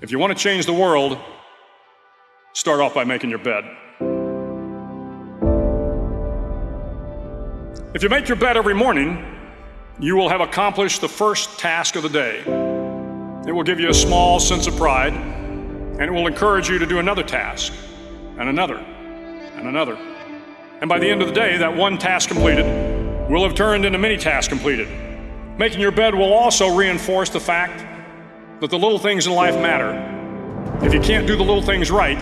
If you want to change the world, start off by making your bed. If you make your bed every morning, you will have accomplished the first task of the day. It will give you a small sense of pride, and it will encourage you to do another task, and another, and another. And by the end of the day, that one task completed will have turned into many tasks completed. Making your bed will also reinforce the fact that the little things in life matter. If you can't do the little things right,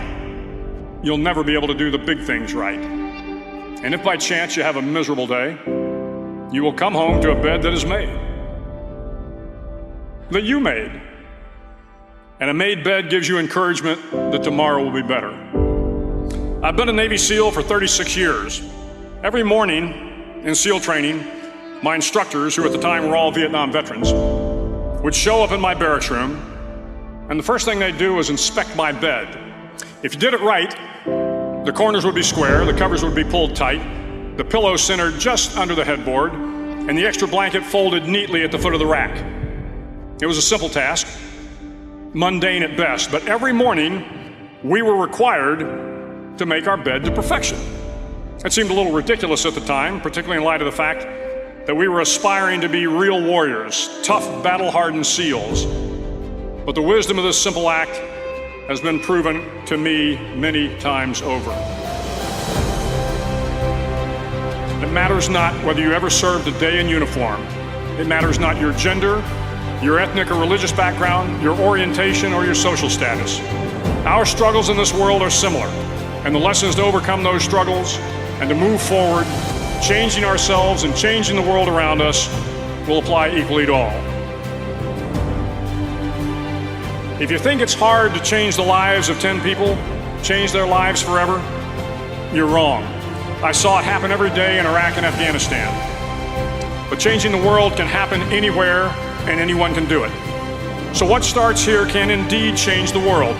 you'll never be able to do the big things right. And if by chance you have a miserable day, you will come home to a bed that is made, that you made. And a made bed gives you encouragement that tomorrow will be better. I've been a Navy SEAL for 36 years. Every morning in SEAL training, my instructors, who at the time were all Vietnam veterans, would show up in my barracks room, and the first thing they'd do was inspect my bed. If you did it right, the corners would be square, the covers would be pulled tight, the pillow centered just under the headboard, and the extra blanket folded neatly at the foot of the rack. It was a simple task, mundane at best, but every morning we were required to make our bed to perfection. It seemed a little ridiculous at the time, particularly in light of the fact that we were aspiring to be real warriors, tough, battle-hardened SEALs. But the wisdom of this simple act has been proven to me many times over. It matters not whether you ever served a day in uniform. It matters not your gender, your ethnic or religious background, your orientation, or your social status. Our struggles in this world are similar, and the lessons to overcome those struggles and to move forward, changing ourselves and changing the world around us, will apply equally to all. If you think it's hard to change the lives of 10 people, change their lives forever, you're wrong. I saw it happen every day in Iraq and Afghanistan. But changing the world can happen anywhere, and anyone can do it. So what starts here can indeed change the world.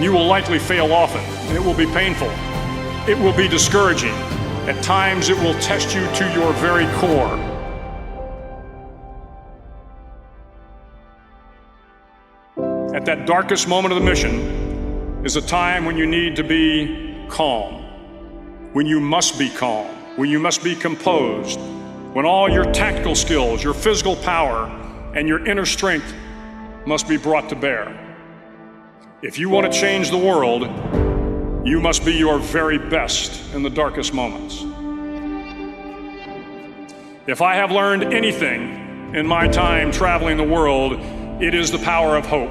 You will likely fail often, and it will be painful. It will be discouraging. At times, it will test you to your very core. At that darkest moment of the mission is a time when you need to be calm, when you must be calm, when you must be composed, when all your tactical skills, your physical power, and your inner strength must be brought to bear. If you want to change the world, you must be your very best in the darkest moments. If I have learned anything in my time traveling the world, it is the power of hope.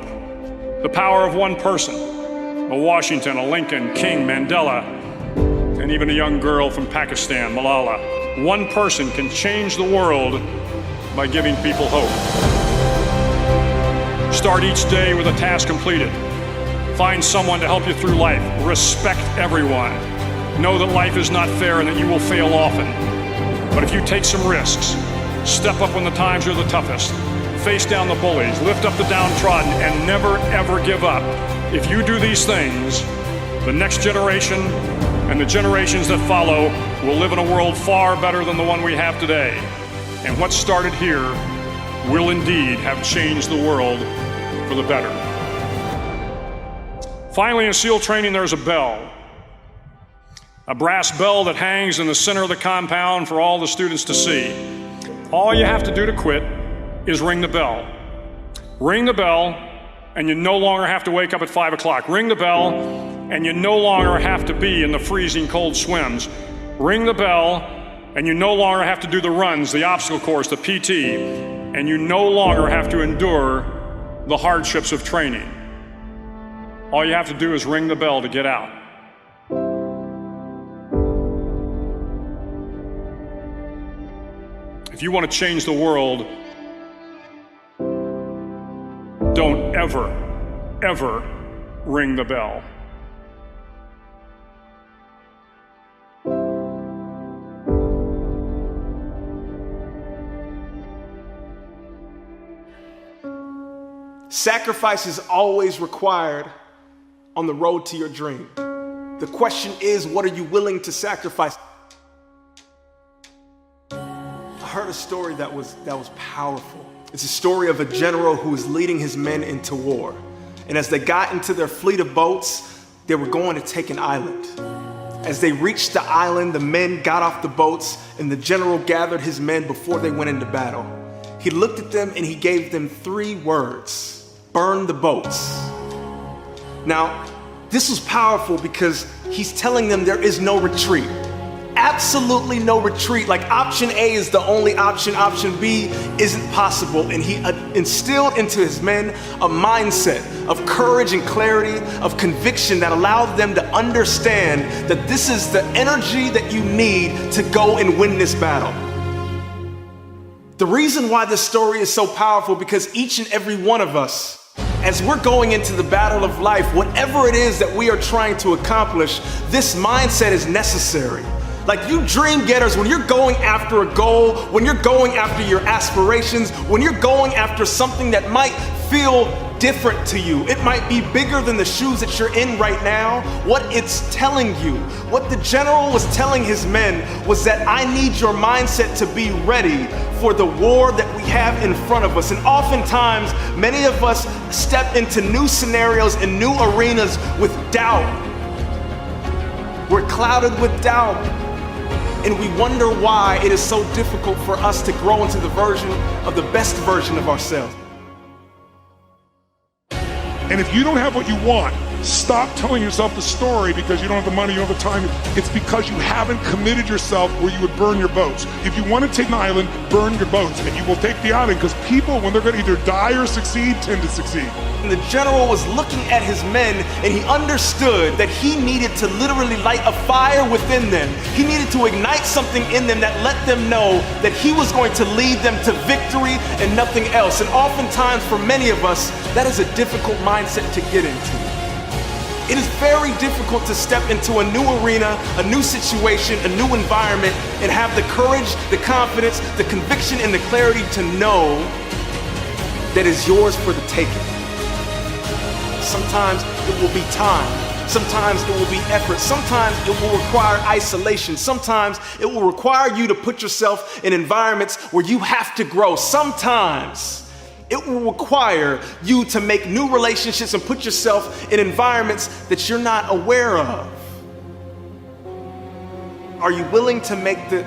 The power of one person, a Washington, a Lincoln, King, Mandela, and even a young girl from Pakistan, Malala. One person can change the world by giving people hope. Start each day with a task completed. Find someone to help you through life. Respect everyone. Know that life is not fair and that you will fail often. But if you take some risks, step up when the times are the toughest, face down the bullies, lift up the downtrodden, and never ever give up. If you do these things, the next generation and the generations that follow will live in a world far better than the one we have today. And what started here will indeed have changed the world for the better. Finally, in SEAL training, there's a bell. A brass bell that hangs in the center of the compound for all the students to see. All you have to do to quit is ring the bell. Ring the bell, and you no longer have to wake up at 5 o'clock. Ring the bell, and you no longer have to be in the freezing cold swims. Ring the bell, and you no longer have to do the runs, the obstacle course, the PT, and you no longer have to endure the hardships of training. All you have to do is ring the bell to get out. If you want to change the world, don't ever, ever ring the bell. Sacrifice is always required on the road to your dream. The question is, what are you willing to sacrifice? I heard a story that was powerful. It's a story of a general who is leading his men into war. And as they got into their fleet of boats, they were going to take an island. As they reached the island, the men got off the boats and the general gathered his men before they went into battle. He looked at them and he gave them 3 words: burn the boats. Now, this was powerful because he's telling them there is no retreat. Absolutely no retreat. Like option A is the only option. Option B isn't possible. And he instilled into his men a mindset of courage and clarity, of conviction that allowed them to understand that this is the energy that you need to go and win this battle. The reason why this story is so powerful because each and every one of us, as we're going into the battle of life, whatever it is that we are trying to accomplish, this mindset is necessary. Like you dream getters, when you're going after a goal, when you're going after your aspirations, when you're going after something that might feel different to you, it might be bigger than the shoes that you're in right now, what it's telling you, what the general was telling his men was that I need your mindset to be ready for the war that we have in front of us. And oftentimes, many of us step into new scenarios and new arenas with doubt. We're clouded with doubt. And we wonder why it is so difficult for us to grow into the best version of ourselves. And if you don't have what you want, stop telling yourself the story because you don't have the money, you don't have the time. It's because you haven't committed yourself where you would burn your boats. If you want to take an island, burn your boats, and you will take the island because people, when they're going to either die or succeed, tend to succeed. And the general was looking at his men and he understood that he needed to literally light a fire within them. He needed to ignite something in them that let them know that he was going to lead them to victory and nothing else. And oftentimes for many of us, that is a difficult mindset to get into. It is very difficult to step into a new arena, a new situation, a new environment, and have the courage, the confidence, the conviction, and the clarity to know that is yours for the taking. Sometimes it will be time. Sometimes it will be effort. Sometimes it will require isolation. Sometimes it will require you to put yourself in environments where you have to grow. Sometimes it will require you to make new relationships and put yourself in environments that you're not aware of. Are you willing to make the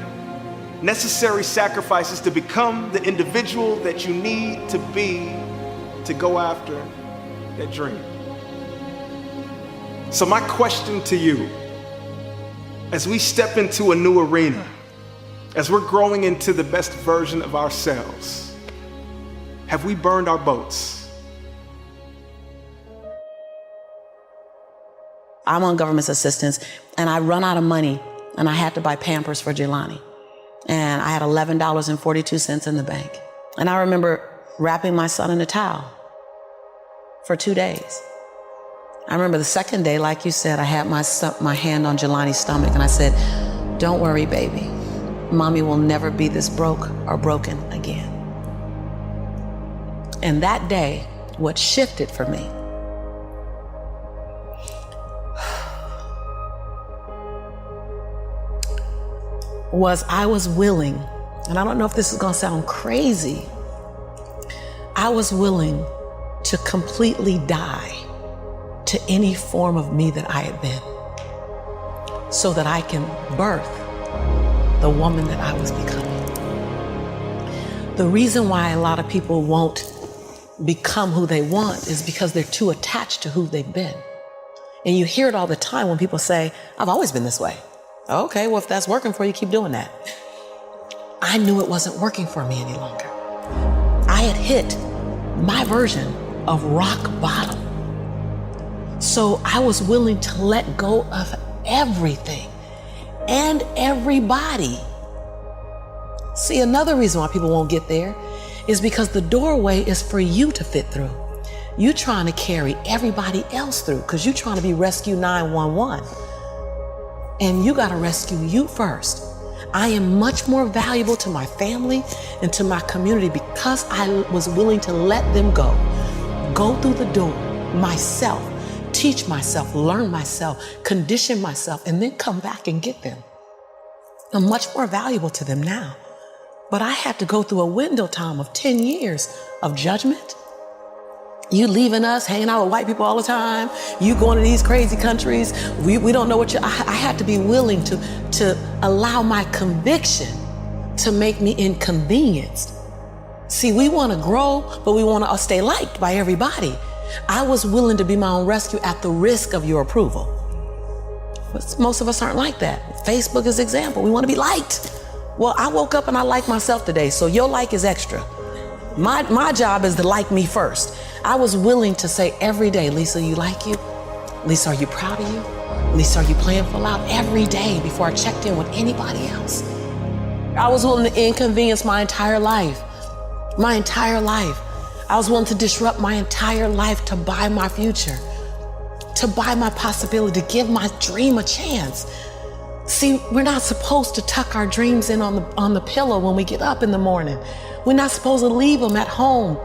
necessary sacrifices to become the individual that you need to be to go after that dream? So my question to you, as we step into a new arena, as we're growing into the best version of ourselves, have we burned our boats? I'm on government assistance and I run out of money and I had to buy Pampers for Jelani. And I had $11.42 in the bank. And I remember wrapping my son in a towel for 2 days. I remember the second day, like you said, I had my hand on Jelani's stomach and I said, "Don't worry, baby. Mommy will never be this broke or broken again." And that day, what shifted for me was I was willing, and I don't know if this is gonna sound crazy, I was willing to completely die to any form of me that I had been so that I can birth the woman that I was becoming. The reason why a lot of people won't become who they want is because they're too attached to who they've been. And you hear it all the time when people say, "I've always been this way." Okay, well, if that's working for you, keep doing that. I knew it wasn't working for me any longer. I had hit my version of rock bottom. So I was willing to let go of everything and everybody. See, another reason why people won't get there is because the doorway is for you to fit through. You're trying to carry everybody else through because you're trying to be Rescue 911. And you got to rescue you first. I am much more valuable to my family and to my community because I was willing to let them go through the door myself, teach myself, learn myself, condition myself, and then come back and get them. I'm much more valuable to them now But I had to go through a window time of 10 years of judgment. You leaving us, hanging out with white people all the time. You going to these crazy countries. We don't know what I had to be willing to allow my conviction to make me inconvenienced. See, we want to grow, but we want to stay liked by everybody. I was willing to be my own rescue at the risk of your approval. But most of us aren't like that. Facebook is an example. We want to be liked. Well, I woke up and I like myself today, so your like is extra. My job is to like me first. I was willing to say every day, Lisa, you like you? Lisa, are you proud of you? Lisa, are you playing full out? Every day before I checked in with anybody else. I was willing to inconvenience my entire life. My entire life. I was willing to disrupt my entire life to buy my future, to buy my possibility, to give my dream a chance. See, we're not supposed to tuck our dreams in on the pillow when we get up in the morning. We're not supposed to leave them at home.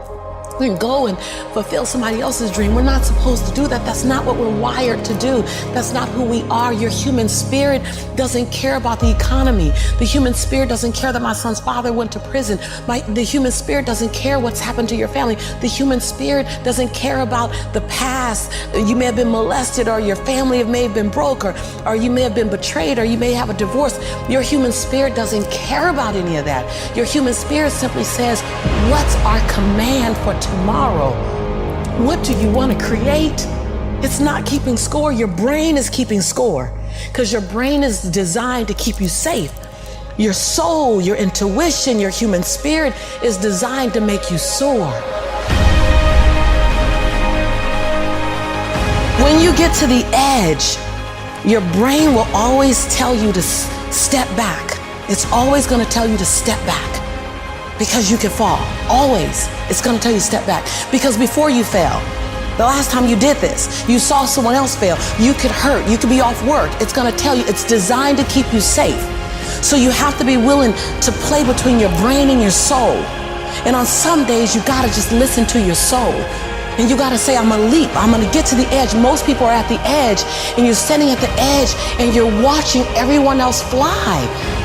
We can go and fulfill somebody else's dream. We're not supposed to do that. That's not what we're wired to do. That's not who we are. Your human spirit doesn't care about the economy. The human spirit doesn't care that my son's father went to prison. The human spirit doesn't care what's happened to your family. The human spirit doesn't care about the past. You may have been molested, or your family may have been broke, or you may have been betrayed, or you may have a divorce. Your human spirit doesn't care about any of that. Your human spirit simply says, what's our command for tomorrow? What do you want to create? It's not keeping score. Your brain is keeping score, because your brain is designed to keep you safe. Your soul, your intuition, your human spirit is designed to make you soar. When you get to the edge, your brain will always tell you to step back. It's always going to tell you to step back. Because you can fall. Always. It's going to tell you to step back. Because before you fail, the last time you did this, you saw someone else fail. You could hurt. You could be off work. It's going to tell you. It's designed to keep you safe. So you have to be willing to play between your brain and your soul. And on some days, you got to just listen to your soul. And you got to say, I'm going to leap. I'm going to get to the edge. Most people are at the edge, and you're standing at the edge, and you're watching everyone else fly.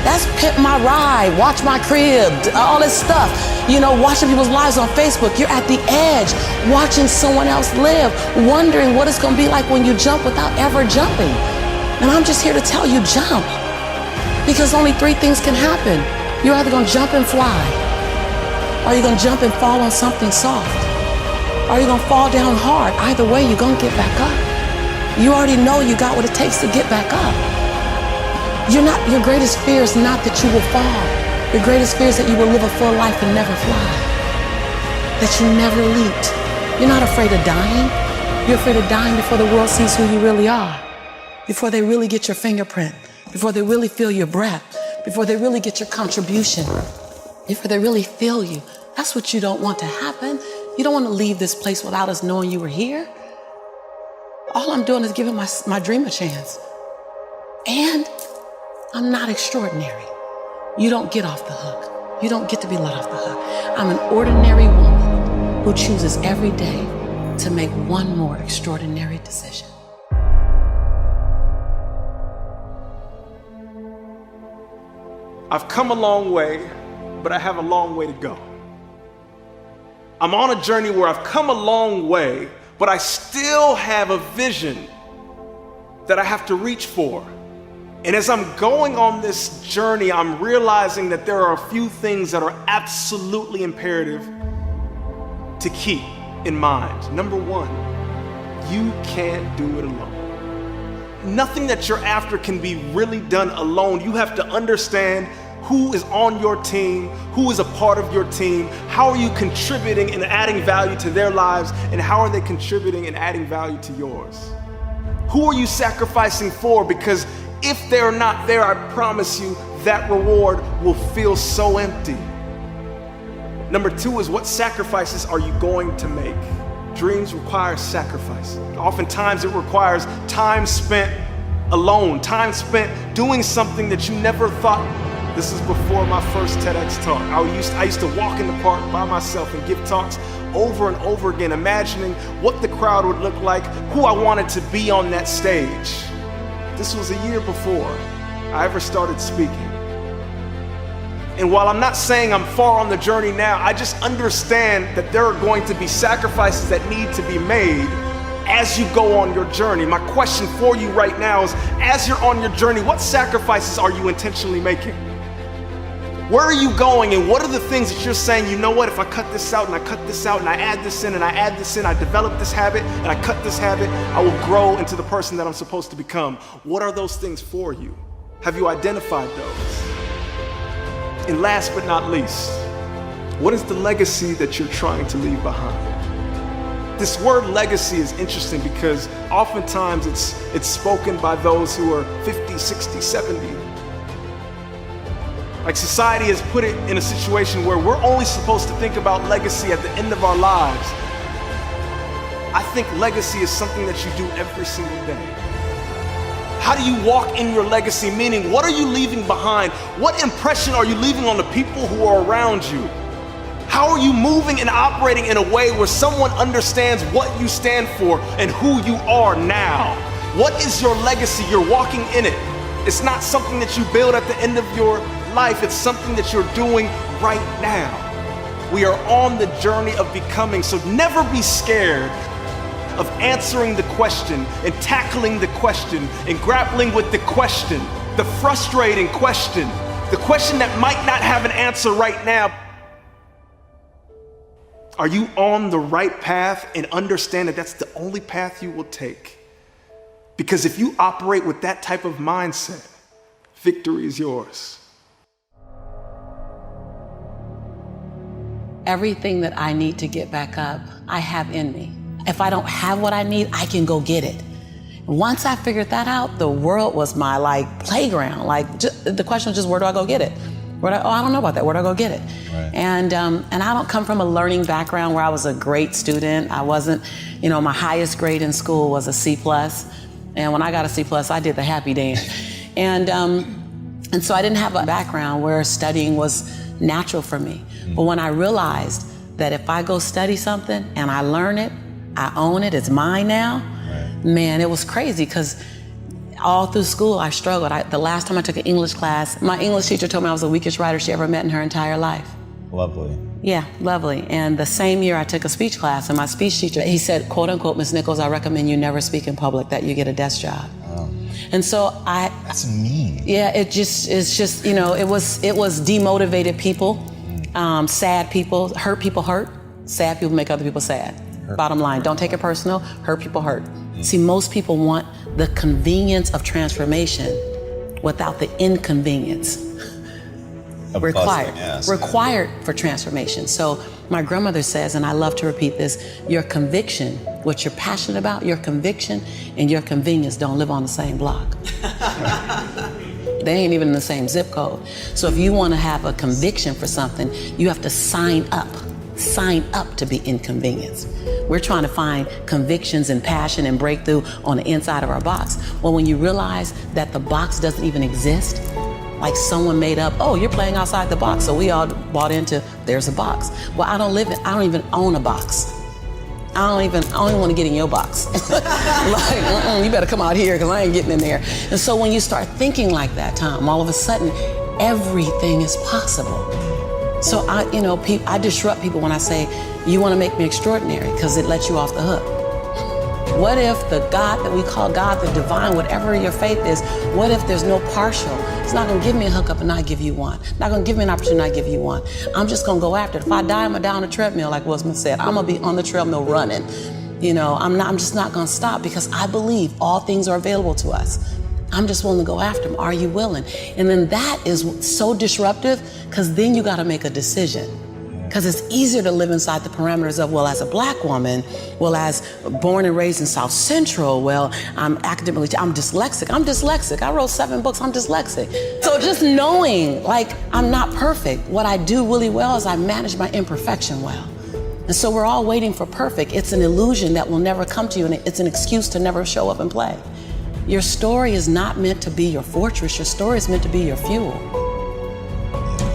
That's Pimp My Ride, Watch My Crib, all this stuff. You know, watching people's lives on Facebook. You're at the edge, watching someone else live, wondering what it's going to be like when you jump without ever jumping. And I'm just here to tell you, jump. Because only three things can happen. You're either going to jump and fly, or you're going to jump and fall on something soft, or you're going to fall down hard. Either way, you're going to get back up. You already know you got what it takes to get back up. Your greatest fear is not that you will fall. Your greatest fear is that you will live a full life and never fly. That you never leaped. You're not afraid of dying. You're afraid of dying before the world sees who you really are. Before they really get your fingerprint. Before they really feel your breath. Before they really get your contribution. Before they really feel you. That's what you don't want to happen. You don't want to leave this place without us knowing you were here. All I'm doing is giving my dream a chance. And I'm not extraordinary. You don't get off the hook. You don't get to be let off the hook. I'm an ordinary woman who chooses every day to make one more extraordinary decision. I've come a long way, but I have a long way to go. I'm on a journey where I've come a long way, but I still have a vision that I have to reach for. And as I'm going on this journey, I'm realizing that there are a few things that are absolutely imperative to keep in mind. Number one, you can't do it alone. Nothing that you're after can be really done alone. You have to understand who is on your team, who is a part of your team, how are you contributing and adding value to their lives, and how are they contributing and adding value to yours? Who are you sacrificing for? Because if they're not there, I promise you that reward will feel so empty. Number two is, what sacrifices are you going to make? Dreams require sacrifice. Oftentimes it requires time spent alone, time spent doing something that you never thought. This is before my first TEDx talk. I used to walk in the park by myself and give talks over and over again, imagining what the crowd would look like, who I wanted to be on that stage. This was a year before I ever started speaking. And while I'm not saying I'm far on the journey now, I just understand that there are going to be sacrifices that need to be made as you go on your journey. My question for you right now is, as you're on your journey, what sacrifices are you intentionally making? Where are you going, and what are the things that you're saying, you know what, if I cut this out and I cut this out and I add this in and I add this in, I develop this habit and I cut this habit, I will grow into the person that I'm supposed to become. What are those things for you? Have you identified those? And last but not least, what is the legacy that you're trying to leave behind? This word legacy is interesting because oftentimes it's spoken by those who are 50, 60, 70. Like society has put it in a situation where we're only supposed to think about legacy at the end of our lives. I think legacy is something that you do every single day. How do you walk in your legacy? Meaning, what are you leaving behind? What impression are you leaving on the people who are around you? How are you moving and operating in a way where someone understands what you stand for and who you are now? What is your legacy? You're walking in it. It's not something that you build at the end of your life. It's something that you're doing right now. We are on the journey of becoming, so never be scared of answering the question and tackling the question and grappling with the question, the frustrating question, the question that might not have an answer right now. Are you on the right path, and understand that that's the only path you will take? Because if you operate with that type of mindset, victory is yours. Everything that I need to get back up, I have in me. If I don't have what I need, I can go get it. Once I figured that out, the world was my playground. The question was just, where do I go get it? I don't know about that. Where do I go get it? Right. And I don't come from a learning background where I was a great student. I wasn't, my highest grade in school was a C+. And when I got a C+, I did the happy dance. And so I didn't have a background where studying was natural for me. Mm-hmm. But when I realized that if I go study something and I learn it, I own it, it's mine now, right. Man, it was crazy because all through school I struggled. The last time I took an English class, my English teacher told me I was the weakest writer she ever met in her entire life. Lovely. Yeah, lovely. And the same year I took a speech class, and my speech teacher, he said, quote unquote, Ms. Nichols, I recommend you never speak in public, that you get a desk job. Oh. And so That's mean. Yeah, it's just, it was demotivated people, sad people hurt, sad people make other people sad. Hurt. Bottom line, don't take it personal, hurt people hurt. See, most people want the convenience of transformation without the inconvenience required for transformation. So my grandmother says, and I love to repeat this, your conviction, what you're passionate about, your conviction and your convenience don't live on the same block. They ain't even in the same zip code. So if you want to have a conviction for something, you have to sign up to be inconvenienced. We're trying to find convictions and passion and breakthrough on the inside of our box. Well, when you realize that the box doesn't even exist, like someone made up, oh, you're playing outside the box, so we all bought into, there's a box. Well, I don't even own a box. I don't even want to get in your box. You better come out here because I ain't getting in there. And so when you start thinking like that, Tom, all of a sudden, everything is possible. So I disrupt people when I say, you want to make me extraordinary, because it lets you off the hook. What if the God that we call God, the divine, whatever your faith is, what if there's no partial? It's not going to give me a hookup and not give you one. Not going to give me an opportunity and not give you one. I'm just going to go after it. If I die, I'm going to die on the treadmill, like Will Smith said. I'm going to be on the treadmill running. I'm just not going to stop, because I believe all things are available to us. I'm just willing to go after them. Are you willing? And then that is so disruptive, because then you got to make a decision. Because it's easier to live inside the parameters of, well, as a black woman, well, as born and raised in South Central, well, I'm dyslexic. I wrote 7 books, I'm dyslexic. So just knowing, I'm not perfect. What I do really well is I manage my imperfection well. And so we're all waiting for perfect. It's an illusion that will never come to you, and it's an excuse to never show up and play. Your story is not meant to be your fortress. Your story is meant to be your fuel.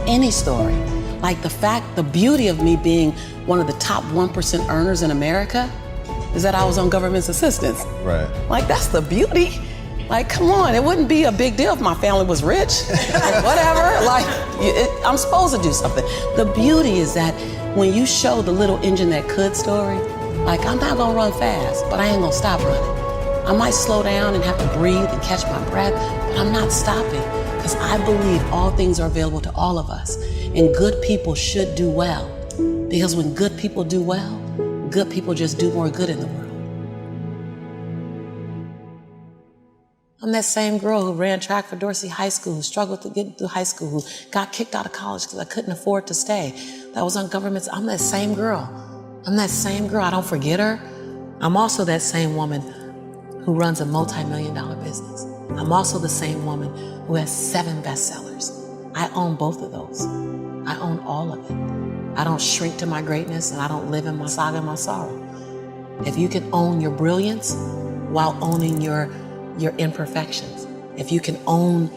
Any story. Like the beauty of me being one of the top 1% earners in America is that I was on government's assistance. Right. That's the beauty. Like, come on, it wouldn't be a big deal if my family was rich. Like, whatever, like, I'm supposed to do something. The beauty is that when you show the little engine that could story, like, I'm not gonna run fast, but I ain't gonna stop running. I might slow down and have to breathe and catch my breath, but I'm not stopping, because I believe all things are available to all of us, and good people should do well, because when good people do well, good people just do more good in the world. I'm that same girl who ran track for Dorsey High School, who struggled to get through high school, who got kicked out of college because I couldn't afford to stay. That was on government's. I'm that same girl. I'm that same girl. I don't forget her. I'm also that same woman who runs a multi-million-dollar business. I'm also the same woman who has 7 bestsellers. I own both of those. I own all of it. I don't shrink to my greatness, and I don't live in my saga and my sorrow. If you can own your brilliance while owning your imperfections, if you can own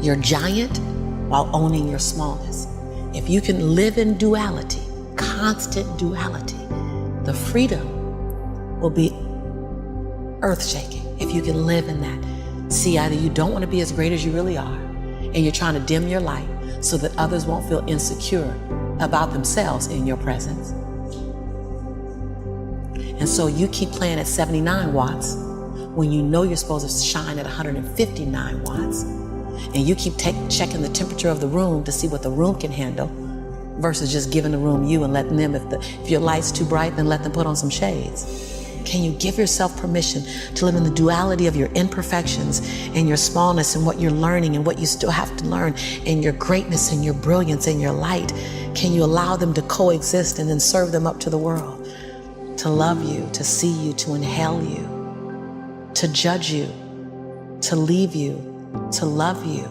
your giant while owning your smallness, if you can live in duality, constant duality, the freedom will be earth-shaking. If you can live in that, see, either you don't want to be as great as you really are, and you're trying to dim your light so that others won't feel insecure about themselves in your presence. And so you keep playing at 79 watts when you know you're supposed to shine at 159 watts. And you keep checking the temperature of the room to see what the room can handle versus just giving the room you and letting them, if your light's too bright, then let them put on some shades. Can you give yourself permission to live in the duality of your imperfections and your smallness and what you're learning and what you still have to learn and your greatness and your brilliance and your light? Can you allow them to coexist and then serve them up to the world? To love you, to see you, to inhale you, to judge you, to leave you, to love you.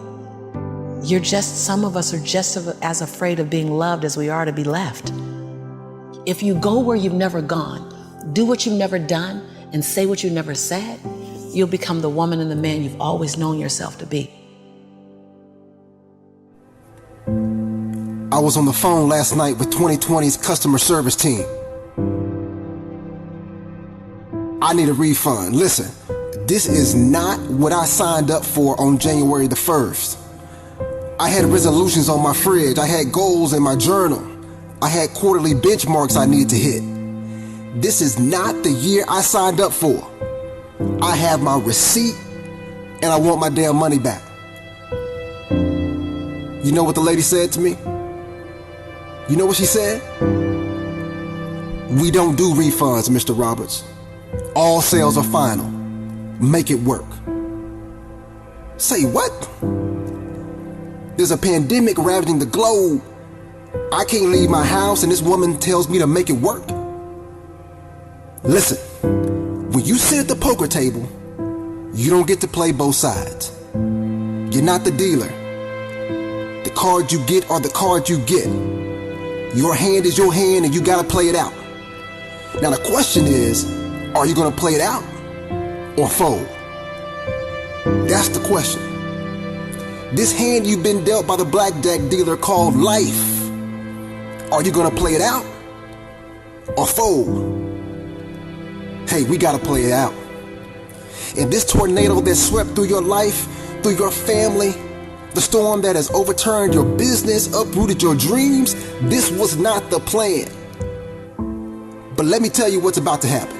Some of us are just as afraid of being loved as we are to be left. If you go where you've never gone, do what you've never done, and say what you've never said, you'll become the woman and the man you've always known yourself to be. I was on the phone last night with 2020's customer service team. I need a refund. Listen, this is not what I signed up for on January the 1st. I had resolutions on my fridge. I had goals in my journal. I had quarterly benchmarks I needed to hit. This is not the year I signed up for. I have my receipt and I want my damn money back. You know what the lady said to me? You know what she said? We don't do refunds, Mr. Roberts. All sales are final. Make it work. Say what? There's a pandemic ravaging the globe. I can't leave my house and this woman tells me to make it work. Listen, when you sit at the poker table, you don't get to play both sides. You're not the dealer. The cards you get are the cards you get. Your hand is your hand and you gotta play it out. Now the question is, are you gonna play it out or fold? That's the question. This hand you've been dealt by the blackjack dealer called life. Are you gonna play it out or fold? Hey, we gotta play it out. And this tornado that swept through your life, through your family, the storm that has overturned your business, uprooted your dreams, this was not the plan. But let me tell you what's about to happen.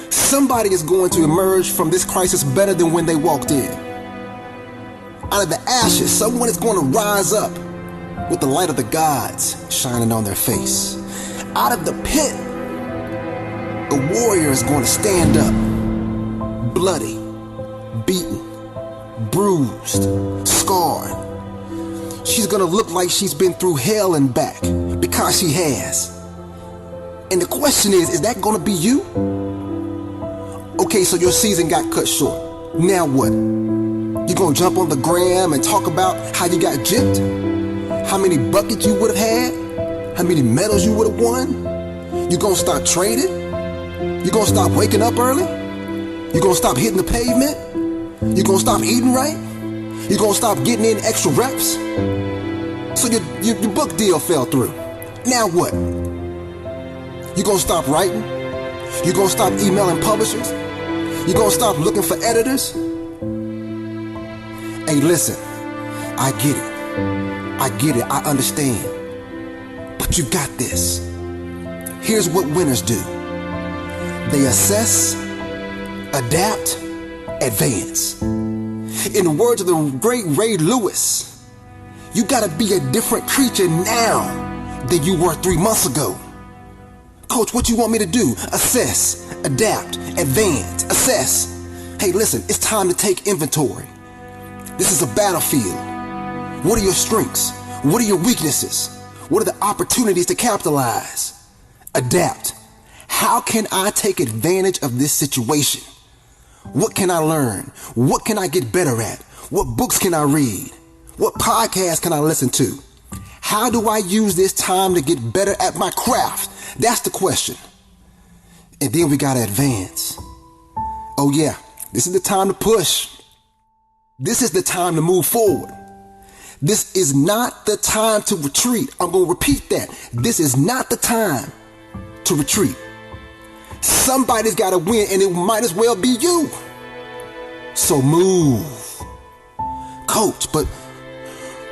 Somebody is going to emerge from this crisis better than when they walked in. Out of the ashes, someone is going to rise up with the light of the gods shining on their face. Out of the pit, the warrior is going to stand up, bloody, beaten, bruised, scarred. She's going to look like she's been through hell and back, because she has. And the question is that going to be you? Okay, so your season got cut short. Now what? You gonna jump on the gram and talk about how you got gypped? How many buckets you would have had? How many medals you would have won? You gonna stop trading? You gonna stop waking up early? You gonna stop hitting the pavement? You gonna stop eating right? You gonna stop getting in extra reps? So your book deal fell through. Now what? You gonna stop writing? You gonna stop emailing publishers? You gonna stop looking for editors? Hey, listen, I get it, I understand. But you got this. Here's what winners do. They assess, adapt, advance. In the words of the great Ray Lewis, you gotta be a different creature now than you were 3 months ago. Coach, what you want me to do? Assess, adapt, advance, assess. Hey, listen, it's time to take inventory. This is a battlefield. What are your strengths? What are your weaknesses? What are the opportunities to capitalize? Adapt. How can I take advantage of this situation? What can I learn? What can I get better at? What books can I read? What podcasts can I listen to? How do I use this time to get better at my craft? That's the question. And then we gotta advance. Oh yeah, this is the time to push. This is the time to move forward. This is not the time to retreat. I'm gonna repeat that. This is not the time to retreat. Somebody's gotta win, and it might as well be you. So move. Coach, but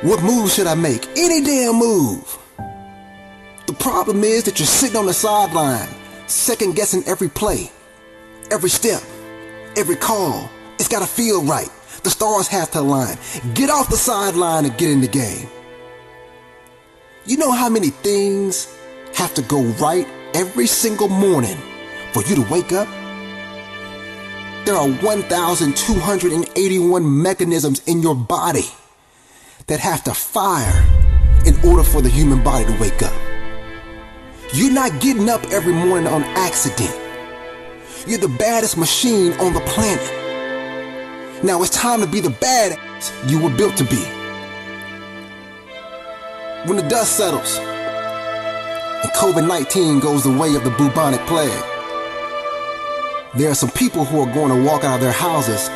what move should I make? Any damn move. The problem is that you're sitting on the sideline, second guessing every play, every step, every call. It's gotta feel right. The stars have to align. Get off the sideline and get in the game. You know how many things have to go right every single morning for you to wake up? There are 1,281 mechanisms in your body that have to fire in order for the human body to wake up. You're not getting up every morning on accident. You're the baddest machine on the planet. Now it's time to be the badass you were built to be. When the dust settles and COVID-19 goes the way of the bubonic plague, there are some people who are going to walk out of their houses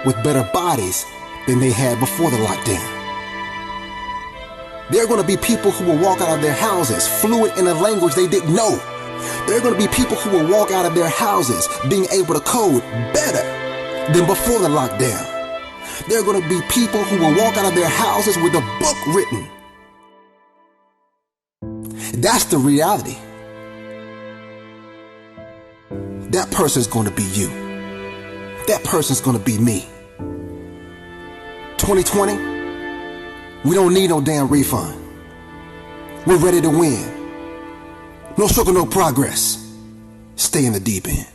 with better bodies than they had before the lockdown. There are going to be people who will walk out of their houses fluent in a language they didn't know. There are going to be people who will walk out of their houses being able to code better than before the lockdown. There are going to be people who will walk out of their houses with a book written. That's the reality. That person's going to be you. That person's going to be me. 2020, we don't need no damn refund. We're ready to win. No struggle, no progress. Stay in the deep end.